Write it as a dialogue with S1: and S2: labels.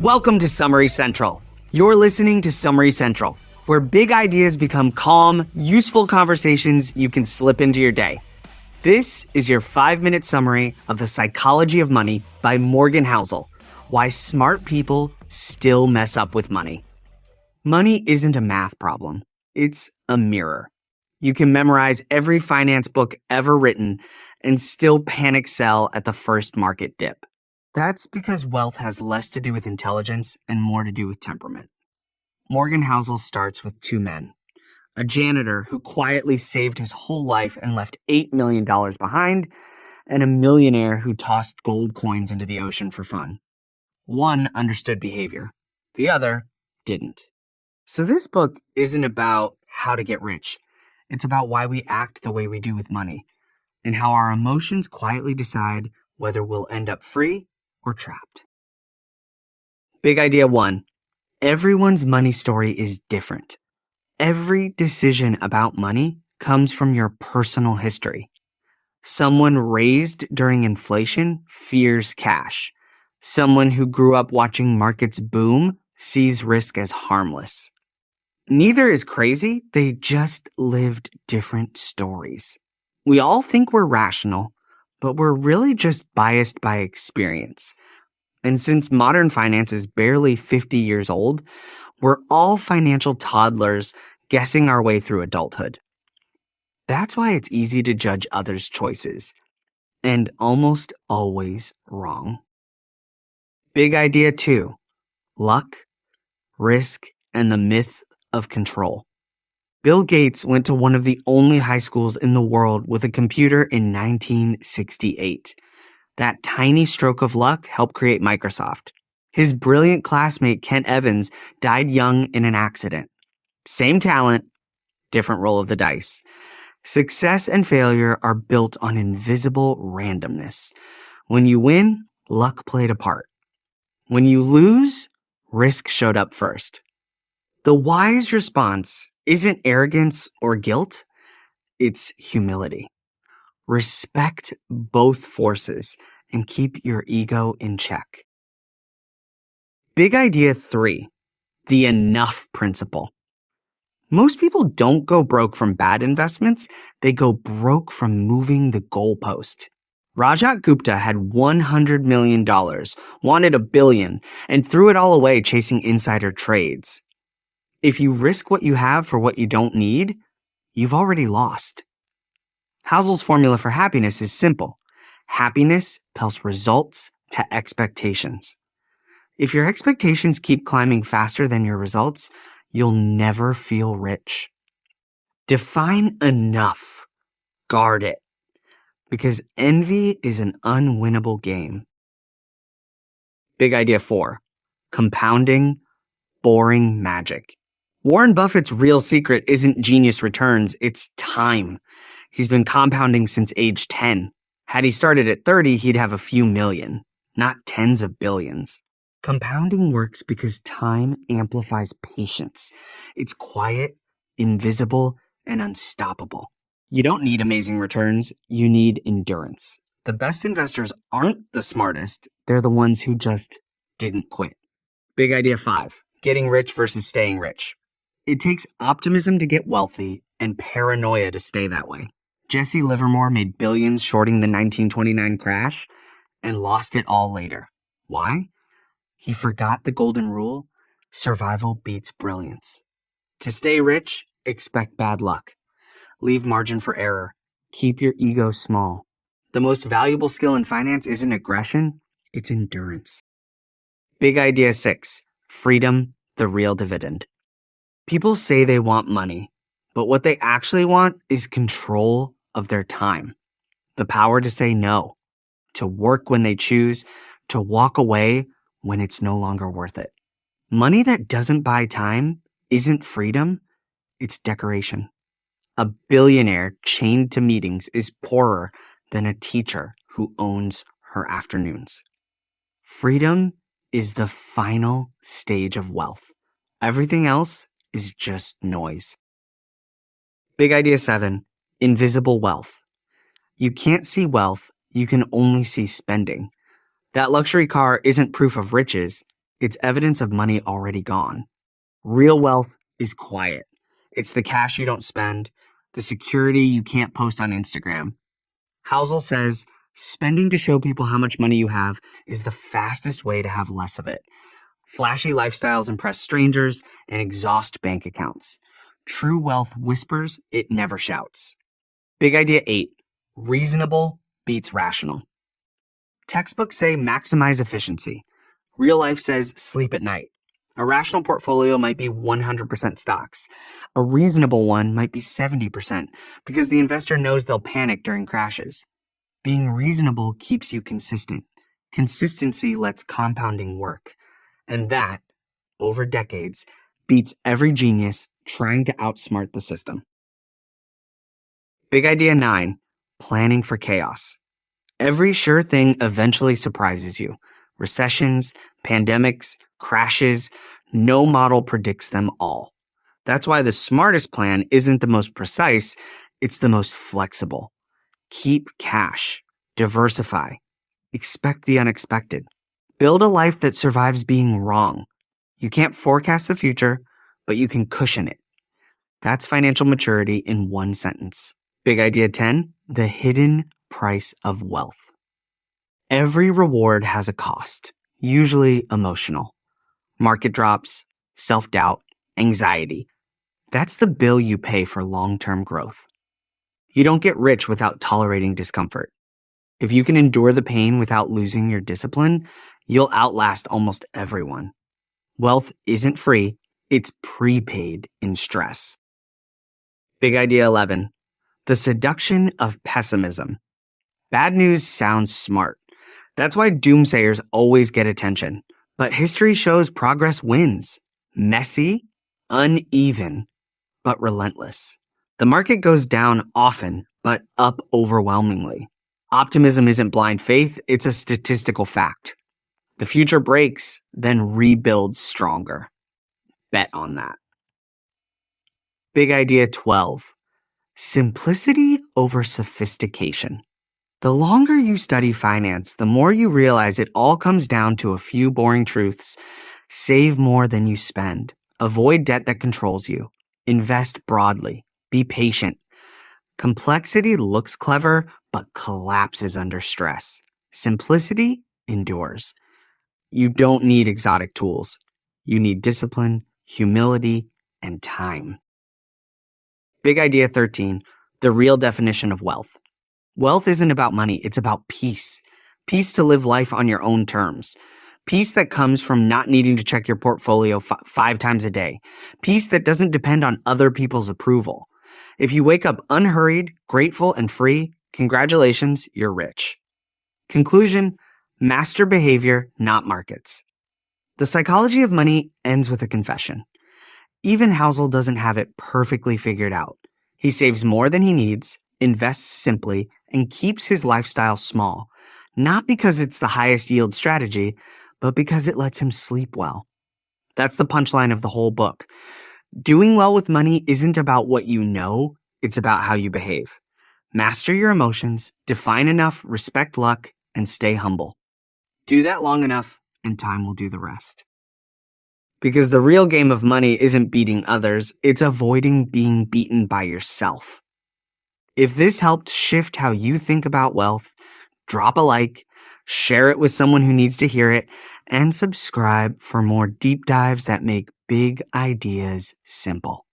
S1: Welcome to Summary Central. You're listening to Summary Central, where big ideas become calm, useful conversations you can slip into your day. This is your 5-minute summary of The Psychology of Money by Morgan Housel. Why smart people still mess up with money. Money isn't a math problem. It's a mirror. You can memorize every finance book ever written and still panic sell at the first market dip. That's because wealth has less to do with intelligence and more to do with temperament. Morgan Housel starts with two men. A janitor who quietly saved his whole life and left $8 million behind, and a millionaire who tossed gold coins into the ocean for fun. One understood behavior. The other didn't. So this book isn't about how to get rich. It's about why we act the way we do with money, and how our emotions quietly decide whether we'll end up free or trapped. Big idea 1. Everyone's money story is different. Every decision about money comes from your personal history. Someone raised during inflation fears cash. Someone who grew up watching markets boom sees risk as harmless. Neither is crazy, they just lived different stories. We all think we're rational, but we're really just biased by experience. And since modern finance is barely 50 years old, we're all financial toddlers guessing our way through adulthood. That's why it's easy to judge others' choices, and almost always wrong. Big idea 2. Luck, risk, and the myth of control. Bill Gates went to one of the only high schools in the world with a computer in 1968. That tiny stroke of luck helped create Microsoft. His brilliant classmate Kent Evans died young in an accident. Same talent, different roll of the dice. Success and failure are built on invisible randomness. When you win, luck played a part. When you lose, risk showed up first. The wise response isn't arrogance or guilt, it's humility. Respect both forces and keep your ego in check. Big idea 3, the enough principle. Most people don't go broke from bad investments, they go broke from moving the goalpost. Rajat Gupta had $100 million, wanted $1 billion, and threw it all away chasing insider trades. If you risk what you have for what you don't need, you've already lost. Housel's formula for happiness is simple. Happiness plus results to expectations. If your expectations keep climbing faster than your results, you'll never feel rich. Define enough. Guard it. Because envy is an unwinnable game. Big idea 4. Compounding, boring magic. Warren Buffett's real secret isn't genius returns, it's time. He's been compounding since age 10. Had he started at 30, he'd have a few million, not tens of billions. Compounding works because time amplifies patience. It's quiet, invisible, and unstoppable. You don't need amazing returns, you need endurance. The best investors aren't the smartest, they're the ones who just didn't quit. Big idea 5, getting rich versus staying rich. It takes optimism to get wealthy and paranoia to stay that way. Jesse Livermore made billions shorting the 1929 crash and lost it all later. Why? He forgot the golden rule, survival beats brilliance. To stay rich, expect bad luck. Leave margin for error. Keep your ego small. The most valuable skill in finance isn't aggression, it's endurance. Big idea 6, freedom, the real dividend. People say they want money, but what they actually want is control of their time. The power to say no, to work when they choose, to walk away when it's no longer worth it. Money that doesn't buy time isn't freedom, it's decoration. A billionaire chained to meetings is poorer than a teacher who owns her afternoons. Freedom is the final stage of wealth. Everything else is just noise. Big idea 7, invisible wealth. You can't see wealth, you can only see spending. That luxury car isn't proof of riches, It's evidence of money already gone. Real wealth is quiet. It's the cash you don't spend, the security you can't post on Instagram. Housel says, spending to show people how much money you have is the fastest way to have less of it. Flashy lifestyles impress strangers and exhaust bank accounts. True wealth whispers, it never shouts. Big idea 8. Reasonable beats rational. Textbooks say maximize efficiency. Real life says sleep at night. A rational portfolio might be 100% stocks. A reasonable one might be 70% because the investor knows they'll panic during crashes. Being reasonable keeps you consistent. Consistency lets compounding work. And that, over decades, beats every genius trying to outsmart the system. Big idea 9. Planning for chaos. Every sure thing eventually surprises you. Recessions, pandemics, crashes, no model predicts them all. That's why the smartest plan isn't the most precise, it's the most flexible. Keep cash. Diversify. Expect the unexpected. Build a life that survives being wrong. You can't forecast the future, but you can cushion it. That's financial maturity in one sentence. Big idea 10. The hidden price of wealth. Every reward has a cost, usually emotional. Market drops, self-doubt, anxiety. That's the bill you pay for long-term growth. You don't get rich without tolerating discomfort. If you can endure the pain without losing your discipline, you'll outlast almost everyone. Wealth isn't free, it's prepaid in stress. Big idea 11. The seduction of pessimism. Bad news sounds smart. That's why doomsayers always get attention. But history shows progress wins. Messy, uneven, but relentless. The market goes down often, but up overwhelmingly. Optimism isn't blind faith, it's a statistical fact. The future breaks, then rebuilds stronger. Bet on that. Big idea 12. Simplicity over sophistication. The longer you study finance, the more you realize it all comes down to a few boring truths. Save more than you spend. Avoid debt that controls you. Invest broadly. Be patient. Complexity looks clever, but collapses under stress. Simplicity endures. You don't need exotic tools. You need discipline, humility, and time. Big idea 13. The real definition of wealth. Wealth isn't about money, it's about peace. Peace to live life on your own terms. Peace that comes from not needing to check your portfolio 5 times a day. Peace that doesn't depend on other people's approval. If you wake up unhurried, grateful, and free, congratulations, you're rich. Conclusion, master behavior, not markets. The psychology of money ends with a confession. Even Housel doesn't have it perfectly figured out. He saves more than he needs, invests simply, and keeps his lifestyle small. Not because it's the highest yield strategy, but because it lets him sleep well. That's the punchline of the whole book. Doing well with money isn't about what you know, it's about how you behave. Master your emotions, define enough, respect luck, and stay humble. Do that long enough, and time will do the rest. Because the real game of money isn't beating others, it's avoiding being beaten by yourself. If this helped shift how you think about wealth, drop a like, share it with someone who needs to hear it, and subscribe for more deep dives that make big ideas simple.